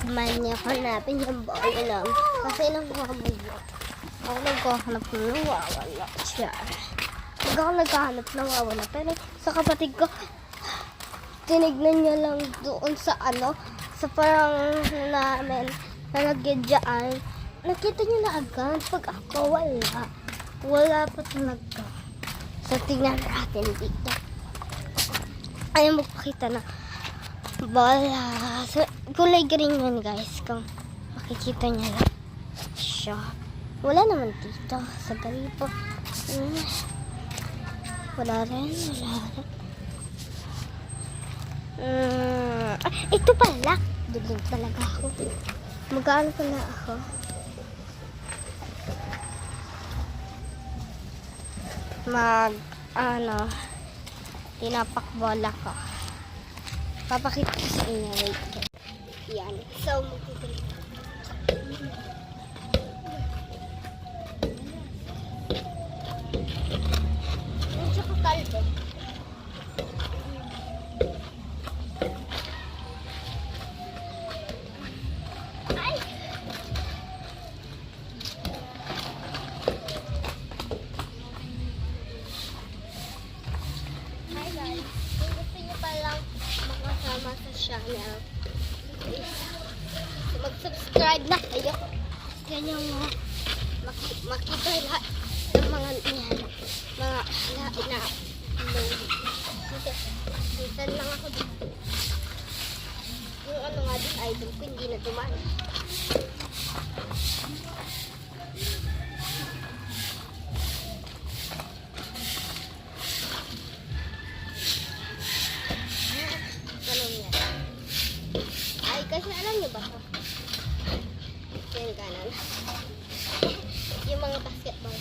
Samahan niya ko hanapin yung bola lang. Kasi nagkakabulok. Ako nagkahanap na nawawala siya. Pag ako nagkahanap nawawala. Pero sa kapatid ko, tinignan niya lang doon sa sa parang namin nalagyan dyan. Nakita niyo na agad. Pag ako wala. Wala pa talaga. So tingnan natin dito. Ayaw magpakita na bola. So, kulay green yun guys. Kung makikita niya lang siya. Wala naman dito. Sa galipo. Wala rin. Ito pala. Duling talaga ako. Mag-ano pala ako. Tinapakbola ko. Papakita ko sa inyo. Wait. Yan. So, magpipili. Medyo kakalbo. Ay! Hi guys. Kung gusto niyo palang makasama sa channel, mag-subscribe na kayo. Ganyan mo makita lahat ng mga na minsan lang ako dito. Yung nga din idol ko hindi na dumani. Ay, kasi alam niyo ba ito? Yan kanan. Yung mga basketball.